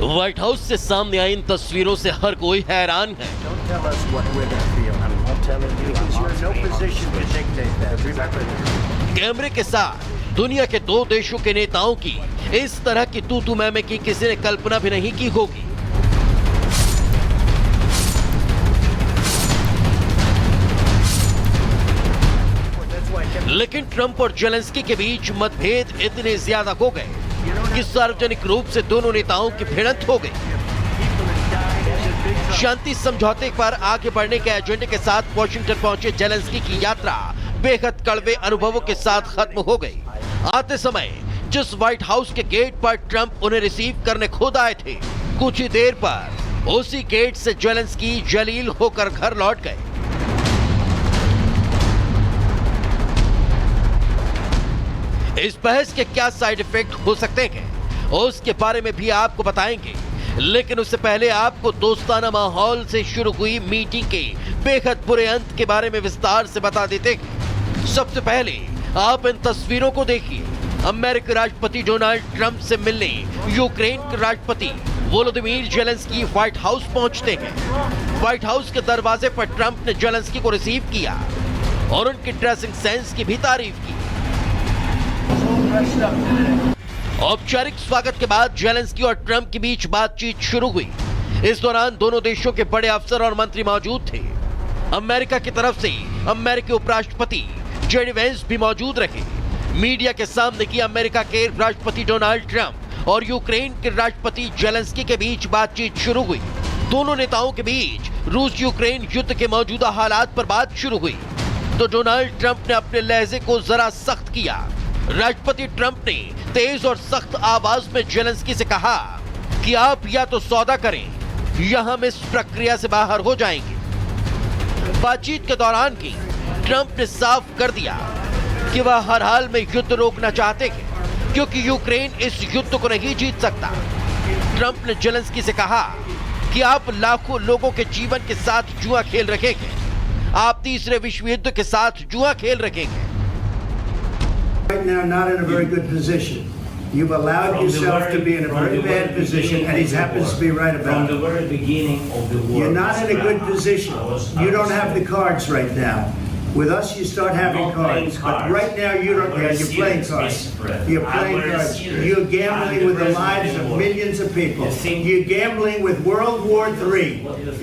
White house से सामने आई इन तस्वीरों से हर कोई हैरान है। कैमरे के साथ दुनिया के दो देशों के नेताओं की इस तरह की तू मैं की किसी ने कल्पना भी नहीं की होगी। लेकिन ट्रंप और जेलेंस्की के बीच मतभेद इतने ज्यादा हो गए कि सार्वजनिक रूप से दोनों नेताओं की भिड़ंत हो गई। शांति समझौते पर आगे बढ़ने के एजेंडे के साथ वॉशिंगटन पहुंचे जेलेंस्की की यात्रा बेहद कड़वे अनुभवों के साथ खत्म हो गई। आते समय जिस व्हाइट हाउस के गेट पर ट्रंप उन्हें रिसीव करने खुद आए थे, कुछ ही देर पर उसी गेट से जेलेंस्की जलील होकर घर लौट गए। इस बहस के क्या साइड इफेक्ट हो सकते हैं उसके बारे में भी आपको बताएंगे, लेकिन उससे पहले आपको दोस्ताना माहौल से शुरू हुई मीटिंग के बेहद बुरे अंत के बारे में विस्तार से बता देते हैं। सबसे पहले आप इन तस्वीरों को देखिए। अमेरिकी राष्ट्रपति डोनाल्ड ट्रंप से मिलने यूक्रेन के राष्ट्रपति वोलोदिमीर जेलेंस्की व्हाइट हाउस पहुंचते हैं। व्हाइट हाउस के दरवाजे पर ट्रंप ने जेलेंस्की को रिसीव किया और उनकी ड्रेसिंग सेंस की भी तारीफ की। औपचारिक स्वागत के बाद जेलेंस्की और ट्रंप के बीच बातचीत शुरू हुई। इस दौरान दोनों देशों के बड़े अफसर और मंत्री मौजूद थे। अमेरिका की तरफ से अमेरिकी उपराष्ट्रपति जेडी वेंस भी मौजूद रहे। मीडिया के सामने की अमेरिका के राष्ट्रपति डोनाल्ड ट्रंप और यूक्रेन के राष्ट्रपति जेलेंस्की के बीच बातचीत शुरू हुई। दोनों नेताओं के बीच रूस यूक्रेन युद्ध के मौजूदा हालात पर बात शुरू हुई तो डोनाल्ड ट्रंप ने अपने लहजे को जरा सख्त किया। राष्ट्रपति ट्रंप ने तेज और सख्त आवाज में जेलेंस्की से कहा कि आप या तो सौदा करें या हम इस प्रक्रिया से बाहर हो जाएंगे। बातचीत के दौरान की ट्रंप ने साफ कर दिया कि वह हर हाल में युद्ध रोकना चाहते हैं क्योंकि यूक्रेन इस युद्ध को नहीं जीत सकता। ट्रंप ने जेलेंस्की से कहा कि आप लाखों लोगों के जीवन के साथ जुआ खेल रहे हैं, आप तीसरे विश्व युद्ध के साथ जुआ खेल रहे हैं। Right now, not in a very good position. You've allowed yourself to be in a very bad position, and he happens to be right about it. From the very beginning of the war, you're not in a good position. You don't have the cards right now. With us, you start having cards. But right now, you don't. Yeah, you're playing cards. You're playing cards. You're gambling with the lives of millions of people. You're gambling with World War III.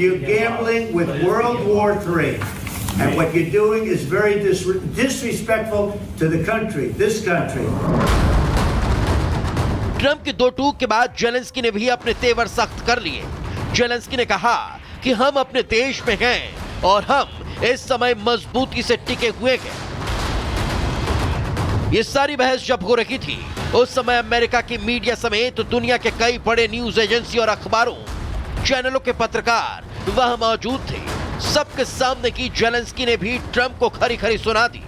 You're gambling with World War III. And what you're doing is very disrespectful to the country, this country. Trump के दो टूक के बाद Zelensky ने भी अपने तेवर सख्त कर लिए। जेलेंस्की ने कहा कि हम अपने देश में हैं और हम इस समय मजबूती से टिके हुए हैं। ये सारी बहस जब हो रही थी उस समय अमेरिका की मीडिया समेत दुनिया के कई बड़े न्यूज एजेंसी और अखबारों चैनलों के पत्रकार वहां मौजूद थे। सबके सामने की जेलेंस्की ने भी ट्रंप को खरी खरी सुना दी।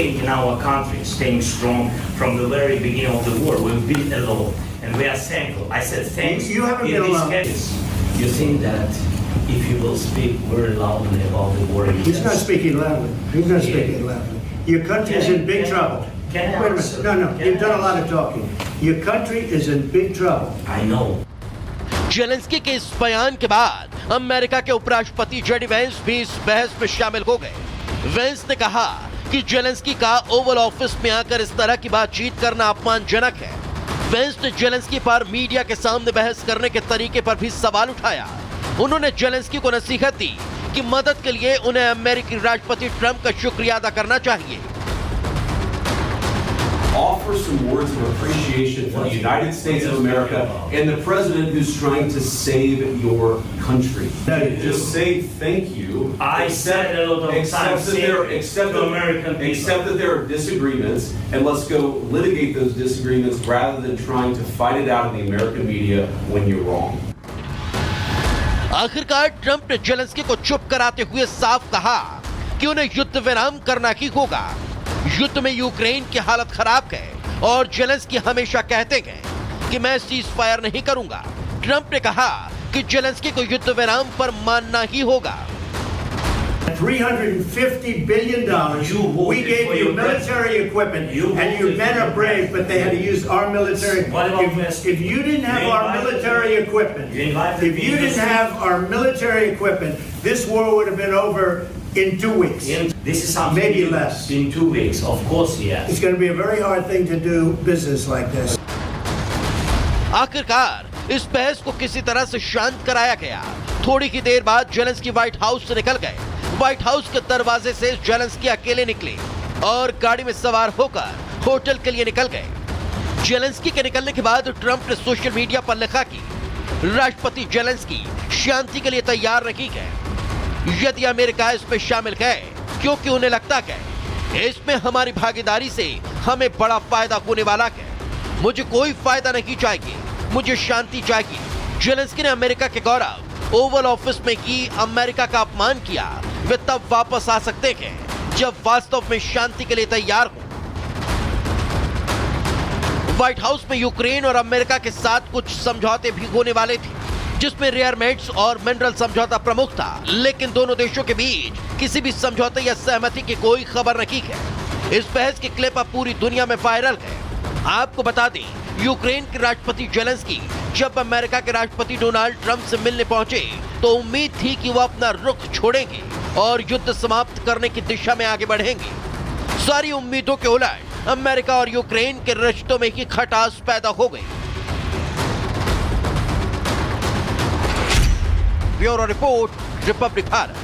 In our country, staying strong from the very beginning of the war, we've been alone, and we are thankful. I said thanks. You haven't been alone. You think that if you will speak very loudly about the war, he's not speaking loudly. He's not speaking loudly. Your country is in big trouble. Wait a minute. No. You've done a lot of talking. Your country is in big trouble. I know. Zelensky के इस बयान के बाद America के उपराष्ट्रपति JD Vance भी इस बहस में शामिल हो गए। वेंस ने कहा कि जेलेंस्की का ओवल ऑफिस में आकर इस तरह की बातचीत करना अपमानजनक है। वेंस ने जेलेंस्की पर मीडिया के सामने बहस करने के तरीके पर भी सवाल उठाया। उन्होंने जेलेंस्की को नसीहत दी कि मदद के लिए उन्हें अमेरिकी राष्ट्रपति ट्रंप का शुक्रिया अदा करना चाहिए। Offer some words of appreciation for the United States of America and the president who's trying to save your country. Just say thank you. I said a lot of times to American people. Accept that there are disagreements, and let's go litigate those disagreements rather than trying to fight it out in the American media when you're wrong. आखिरकार Trump ने Zelensky को चुप कराते हुए साफ कहा कि उन्हें युद्ध विराम करना ही होगा। युद्ध में यूक्रेन की हालत खराब है और जेलेंस्की हमेशा कहते हैं कि मैं सीज फायर नहीं करूंगा। ट्रंप ने कहा कि जेलेंस्की को युद्ध विराम पर मानना ही होगा। $350 billion. We gave you military equipment, and your men are brave, but they had to use our military. If you didn't have our military equipment, this war would have been over in 2 weeks. This is something Maybe less. In 2 weeks, of course, yes. It's going to be a very hard thing to do business like this. आखिरकार इस बहस को किसी तरह से शांत कराया गया। थोड़ी ही देर बाद जेलेंस्की व्हाइट हाउस से निकल गए। व्हाइट हाउस के दरवाजे से जेलेंस्की अकेले निकले और गाड़ी में सवार होकर होटल के लिए निकल गए। जेलेंस्की के निकलने के बाद ट्रंप ने सोशल मीडिया पर लिखा कि राष्ट्रपति जेलेंस्की शांति के लिए तैयार नहीं है यदि अमेरिका इसमें शामिल है, क्योंकि उन्हें लगता है इसमें हमारी भागीदारी से हमें बड़ा फायदा होने वाला है। मुझे कोई फायदा नहीं चाहिए, मुझे शांति चाहिए। जेलेंस्की ने अमेरिका के गौरव ओवल ऑफिस में की अमेरिका का अपमान किया। वे तब वापस आ सकते हैं जब वास्तव में शांति के लिए तैयार हो। व्हाइट हाउस में यूक्रेन और अमेरिका के साथ कुछ समझौते भी होने वाले थे, जिसमें रेयर मेट्स और मिनरल समझौता प्रमुख था, लेकिन दोनों देशों के बीच किसी भी समझौते या सहमति की कोई खबर नहीं है। इस बहस की क्लिप अब पूरी दुनिया में वायरल है। आपको बता दें, यूक्रेन के राष्ट्रपति जेलेंस्की जब अमेरिका के राष्ट्रपति डोनाल्ड ट्रंप से मिलने पहुंचे तो उम्मीद थी कि वो अपना रुख छोड़ेंगे और युद्ध समाप्त करने की दिशा में आगे बढ़ेंगे। सारी उम्मीदों के उलट अमेरिका और यूक्रेन के रिश्तों में ही खटास पैदा हो गई। Bureau report, Republic Bharat.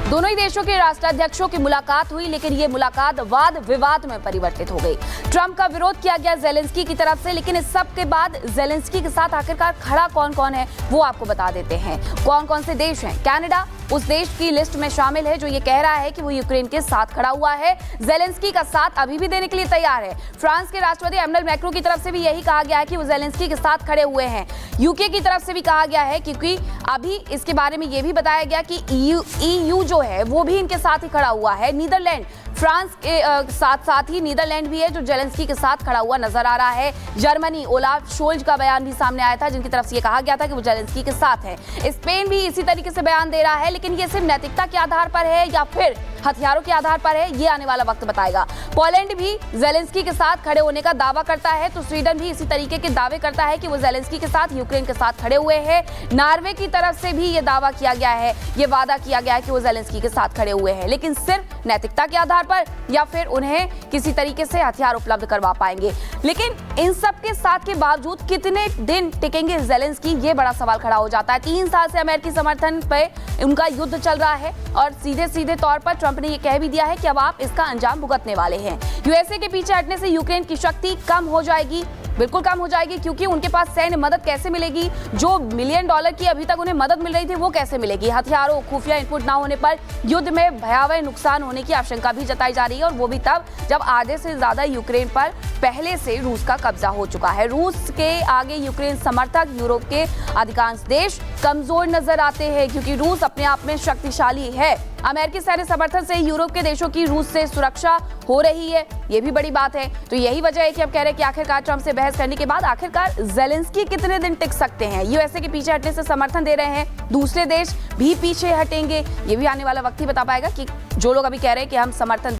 दोनों ही देशों के राष्ट्राध्यक्षों की मुलाकात हुई, लेकिन ये मुलाकात वाद विवाद में परिवर्तित हो गई। ट्रंप का विरोध किया गया जेलेंस्की की तरफ से, लेकिन इस सब के बाद जेलेंस्की के साथ आखिरकार खड़ा कौन कौन है वो आपको बता देते हैं। कौन कौन से देश हैं? कनाडा उस देश की लिस्ट में शामिल है जो ये कह रहा है कि वो यूक्रेन के साथ खड़ा हुआ है, जेलेंस्की का साथ अभी भी देने के लिए तैयार है। फ्रांस के राष्ट्रपति एमैनुअल मैक्रों की तरफ से भी यही कहा गया है कि वो जेलेंस्की के साथ खड़े हुए हैं। यूके की तरफ से भी कहा गया है, क्योंकि अभी इसके बारे में ये भी बताया गया कि ईयू जो है वो भी इनके साथ ही खड़ा हुआ है। नीदरलैंड, फ्रांस के साथ ही नीदरलैंड भी है जो जेलेंस्की के साथ खड़ा हुआ नजर आ रहा है। जर्मनी, ओलाफ शोल्ज का बयान भी सामने आया था, जिनकी तरफ से ये कहा गया था कि वो जेलेंस्की के साथ है। स्पेन भी इसी तरीके से बयान दे रहा है, लेकिन ये सिर्फ नैतिकता के आधार पर है या फिर हथियारों के आधार पर है, ये आने वाला वक्त बताएगा। पोलैंड भी जेलेंस्की के साथ खड़े होने का दावा करता है, तो स्वीडन भी इसी तरीके के दावे करता है कि वो जेलेंस्की के साथ यूक्रेन के साथ खड़े हुए हैं। नॉर्वे की तरफ से भी ये दावा किया गया है, ये वादा किया गया है कि वो जेलेंस्की के साथ खड़े हुए हैं, लेकिन सिर्फ नैतिकता के आधार पर या फिर उन्हें किसी तरीके से हथियार उपलब्ध करवा पाएंगे। लेकिन इन सब के साथ के बावजूद कितने दिन टिकेंगे जेलेंस्की, ये बड़ा सवाल खड़ा हो जाता है। 3 साल से अमेरिकी समर्थन पे उनका युद्ध चल रहा है और सीधे तौर पर ट्रंप ने ये कह भी दिया है कि अब आप इसका अंजाम भुगतने वाले हैं। यूएसए के पीछे हटने से यूक्रेन की शक्ति कम हो जाएगी, बिल्कुल कम हो जाएगी, क्योंकि उनके पास सैन्य मदद कैसे मिलेगी? जो $1 बिलियन की अभी तक उन्हें मदद मिल रही थी वो कैसे मिलेगी? हथियारों, खुफिया इनपुट ना होने पर युद्ध में भयावह नुकसान होने की आशंका भी जताई जा रही है, और वो भी तब जब आधे से ज्यादा यूक्रेन पर पहले से रूस का कब्जा हो चुका है। रूस के आगे यूक्रेन समर्थक यूरोप के अधिकांश देश कमजोर नजर आते हैं, क्योंकि रूस अपने आप में शक्तिशाली है। अमेरिकी सैन्य समर्थन से यूरोप के देशों की रूस से सुरक्षा हो रही है, ये भी बड़ी बात है। तो यही वजह है कि अब कह रहे हैं कि आखिरकार ट्रंप से बहस करने के बाद आखिरकार जेलेंस्की कितने दिन टिक सकते हैं। यूएसए के पीछे हटने से समर्थन दे रहे हैं, दूसरे देश भी पीछे हटेंगे, ये भी आने वाला वक्त ही बता पाएगा कि जो लोग अभी कह रहे हैं कि हम समर्थन